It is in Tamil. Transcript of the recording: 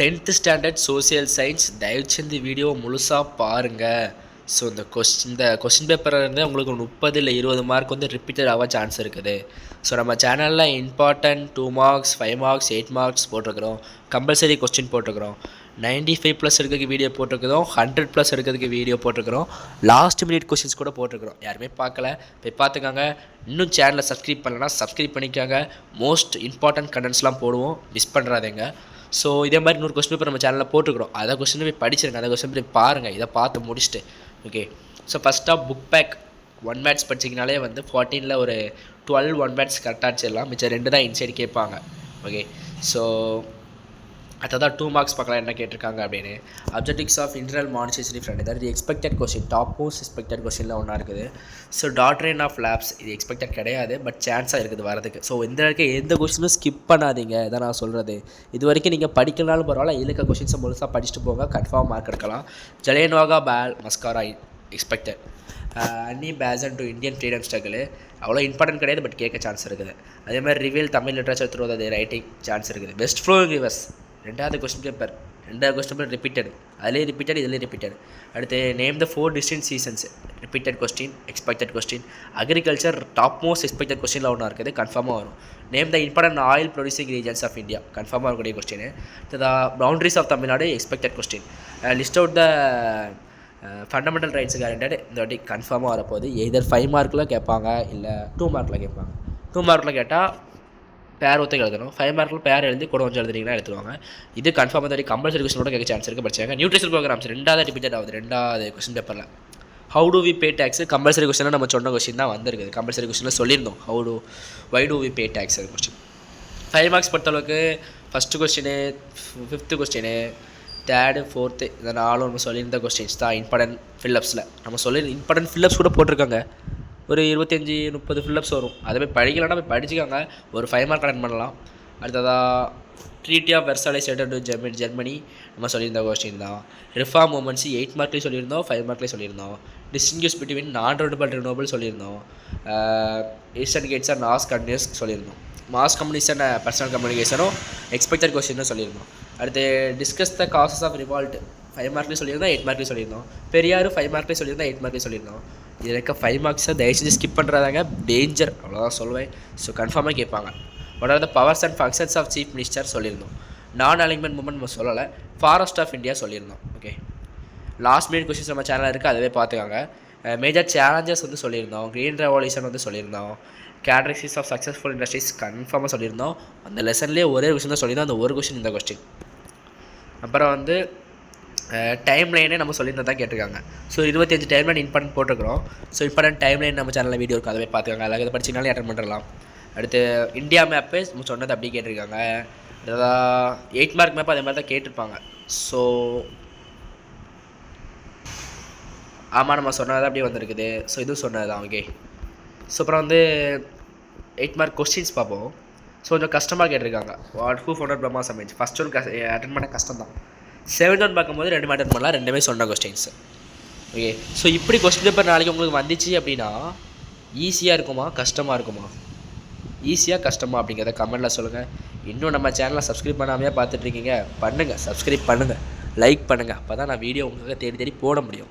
10th ஸ்டாண்டர்ட் சோசியல் சயின்ஸ் தயவுசெய்து வீடியோ முழுசாக பாருங்கள். ஸோ இந்த கொஸ்டின் பேப்பரில் இருந்து உங்களுக்கு 30 இல்லை 20 மார்க் வந்து ரிப்பீட்டட் ஆக சான்ஸ் இருக்குது. ஸோ நம்ம சேனலில் இம்பார்ட்டன்ட் 2 மார்க்ஸ் 5 மார்க்ஸ் 8 மார்க்ஸ் போட்டிருக்கிறோம். கம்பல்சரி கொஸ்டின் போட்டிருக்கிறோம். 95+ இருக்கிறதுக்கு வீடியோ போட்டிருக்கிறோம். 100+ இருக்கிறதுக்கு வீடியோ போட்டிருக்கிறோம். லாஸ்ட் மினிட் கொஸ்டின்ஸ் கூட போட்டிருக்கிறோம். யாருமே பார்க்கல போய் பார்த்துக்காங்க. இன்னும் சேனலை சப்ஸ்கிரைப் பண்ணலன்னா சப்ஸ்கிரைப் பண்ணிக்காங்க. மோஸ்ட் இம்பார்ட்டன்ட் கண்டென்ட்ஸ்லாம் போடுவோம், மிஸ் பண்ணுறாதீங்க. ஸோ இதே மாதிரி இன்னொரு கொஸ்டின் பேப்பர் நம்ம சேனலில் போட்டுக்கிறோம். அதை கொஸ்டின் போய் படிச்சிருங்க, அதை கொஸ்டின் போய் பாருங்கள், இதை பார்த்து முடிச்சுட்டு. ஓகே, ஸோ ஃபஸ்ட்டாக புக் பேக் 1 மேட்ஸ் படிச்சிங்கனாலே வந்து 14ல் ஒரு 12 1 மேட்ஸ் கரெக்டாக அடிச்சிடலாம். மிச்சம் 2 தான் இன்சைடு கேட்பாங்க. ஓகே, ஸோ அதான் 2 மார்க்ஸ் பார்க்கலாம் என்ன கேட்டிருக்காங்க அப்படின்னு. Objectives of internal monetary different. இதாவது expected question, top most expected கொஸ்டினில் ஒன்றா இருக்குது. ஸோ டாக்டரின் ஆஃப் லேப்ஸ் இது எக்ஸ்பெக்டட் கிடையாது, பட் சான்ஸாக இருக்குது வரதுக்கு. ஸோ இந்த இருக்க எந்த கொஸ்டினும் ஸ்கிப் பண்ணாதீங்க, இதான் நான் சொல்கிறது. இது வரைக்கும் நீங்கள் படிக்கலனாலும் பரவாயில்ல, இருக்க கொஸ்டின்ஸை முழுசாக படிச்சுட்டு போங்க, கன்ஃபார்ம் மார்க் எடுக்கலாம். Jallianwala Bagh massacre expected. Annie Besant to Indian freedom struggle அவ்வளோ இம்பார்ட்டன்ட் கிடையாது, பட் கேட்க சான்ஸ் இருக்குது. அதே மாதிரி ரிவீல் தமிழ் லிட்ரேச்சர் த்ரூ அது ரைட்டிங் சான்ஸ் இருக்குது. பெஸ்ட் ஃப்ளோயிங் ரிவர்ஸ் 2வது கொஸ்டின் பேப்பர் ரிப்பீட்டட், அதிலே ரிப்பீட்டட், இதிலே ரிப்பீட்டட். அடுத்து name the 4 distinct seasons, repeated question, expected question. Agriculture top most expected கொஸ்டினில் ஒன்றா இருக்குது, கன்ஃபார்மாக வரும். Name the important oil producing regions of India, கன்ஃபார்மாக இருக்கக்கூடிய question. The boundaries of Tamil Nadu expected question. List out the fundamental rights guaranteed, இந்த வாட்டி கன்ஃபார்மாக வரப்போகுது. எதர் 5 மார்க்கில் கேட்பாங்க, இல்லை 2 மார்க்கில் கேட்பாங்க. 2 மார்க்கில் கேட்டால் பேர் ஒருத்தங்க எழுதணும். 5 மார்க்கில் பேர் எழுதி கூட கொஞ்சம் எழுதுறீங்கன்னா எடுத்துருவாங்க. இது கன்ஃபார்மாக தான் கம்பல்சரி கொஸ்டினோட கேட்க சான்ஸ் இருக்குது, படிச்சாங்க. நியூட்ரிஷன் ப்ரோக்ராம்ஸ் 2வது ரிப்பீட்டட் ஆகுது 2வது கொஸ்டின் பேப்பரில். How do we pay tax compulsory கொஸ்டினாக நம்ம சொன்ன கொஸ்டின் தான் வந்திருக்குது. கம்பல்சரி கொஸ்டினில் சொல்லியிருந்தோம் why do we pay tax அது கொஸ்டின். 5 மார்க்ஸ் பொறுத்தளவுக்கு first question, 5th question, 3rd 4th இந்த 4 நம்ம சொல்லியிருந்த கொஸ்டின்ஸ் தான் இம்பார்ட்டன்ட் ஃபில்லப்ஸில். நம்ம இம்பார்ட்டன்ட் ஃபில்லப்ஸ் கூட போட்டிருக்காங்க. ஒரு 25-30 ஃபில்லப்ஸ் வரும். அதை போய் படிக்கலாம்னா போய் படிச்சுக்காங்க, ஒரு 5 மார்க் அட்டன் பண்ணலாம். அடுத்ததாக ட்ரீட்டி ஆஃப் வெர்சாலிஸ் டு ஜெர்மனி நம்ம சொல்லியிருந்த கொஸ்டின் தான். ரிஃபார்ம் மூமெண்ட்ஸ் 8 மார்க்லேயும் சொல்லியிருந்தோம், 5 மார்க்லேயும் சொல்லியிருந்தோம். டிஸ்டிங்யூஸ் பிட்வீன் நான் ரினோவபிள் சொல்லியிருந்தோம். Eastern Ghats and mass continuous சொல்லியிருந்தோம். மாஸ் கம்யூனிகேஷன் பர்சனல் கம்யூனிகேஷனும் எக்ஸ்பெக்டட் கொஸ்டின்னு சொல்லியிருந்தோம். அடுத்து discuss the causes of revolt 5 மார்க்லேயும் சொல்லியிருந்தோம், 8 மார்க்லேயும் சொல்லியிருந்தோம். பெரியார் 5 மார்க்லேயும் சொல்லியிருந்தோம், 8 மார்க்லேயும் சொல்லியிருந்தோம். இதில் இருக்க 5 மார்க்ஸை தயவுசெய்து ஸ்கிப் பண்ணுறாங்க, டேஞ்சர், அவ்வளோதான் சொல்லுவேன். ஸோ கன்ஃபார்மாக கேட்பாங்க. What are the powers and functions of chief minister சொல்லியிருந்தோம். நான் அலைன்மெண்ட் மூமெண்ட் நம்ம சொல்லலை. ஃபாரஸ்ட் ஆஃப் இந்தியா சொல்லியிருந்தோம். ஓகே, லாஸ்ட் மினிட் கொஸ்டின்ஸ் நம்ம சேனலில் இருக்குது, அதே பார்த்துக்காங்க. மேஜர் சேலஞ்சஸ் வந்து சொல்லியிருந்தோம். க்ரீன் ரெவல்யூஷன் வந்து சொல்லியிருந்தோம். கேரக்டரிஸ்டிக்ஸ் ஆஃப் சக்ஸஸ்ஃபுல் இண்டஸ்ட்ரீஸ் கன்ஃபார்மாக சொல்லியிருந்தோம். அந்த லெசன்லேயே ஒரே கொஸ்டின் தான் சொல்லியிருந்தோம், அந்த ஒரு கொஸ்டின் இந்த கொஸ்டின். அப்புறம் வந்து டைம் லைனே நம்ம சொல்லியிருந்தா தான் கேட்டிருக்காங்க. ஸோ 25 டைம் லைன் இம்பார்ட்டன்ட் போட்டிருக்கிறோம். ஸோ இம்பார்ட்டன்ட் டைம் லைன் நம்ம சேனலில் வீடியோ இருக்குது, அதை பார்த்துக்காங்க. அதில் இதை படிச்சிங்கனாலே அட்டன் பண்ணிடலாம். அடுத்து இந்தியா மேப்பு நம்ம சொன்னது அப்படியே கேட்டிருக்காங்க. அதாவது 8 மார்க் மேப் அதே மாதிரி தான் கேட்டிருப்பாங்க. ஸோ ஆமாம், நம்ம சொன்னது அப்படியே வந்திருக்குது. ஸோ இதுவும் சொன்னது தான். ஓகே, ஸோ அப்புறம் வந்து 8 மார்க் கொஸ்டின்ஸ் பார்ப்போம். ஸோ கொஞ்சம் கஷ்டமாக கேட்டிருக்காங்க. ஹூ ஃபவுண்டட் பிரம்மா சமைச்சு ஃபஸ்ட் ஒன் அட்டன் பண்ண கஷ்டம் தான். 7th ஒன் பார்க்கும்போது 2 அட்டன் பண்ணலாம், 2மே சொன்ன கொஸ்டின்ஸ். ஓகே, ஸோ இப்படி கொஸ்டின் பேப்பர் நாளைக்கு உங்களுக்கு வந்துச்சு அப்படின்னா ஈஸியாக இருக்குமா கஷ்டமாக இருக்குமா? ஈஸியாக கஷ்டமா அப்படிங்கிறத கமெண்ட்டில் சொல்லுங்கள். இன்னும் நம்ம சேனலை சப்ஸ்கிரைப் பண்ணாமையே பார்த்துட்ருக்கீங்க, பண்ணுங்கள், சப்ஸ்கிரைப் பண்ணுங்கள், லைக் பண்ணுங்கள். அப்போ தான் நான் வீடியோ உங்களுக்கு தேடி போட முடியும்.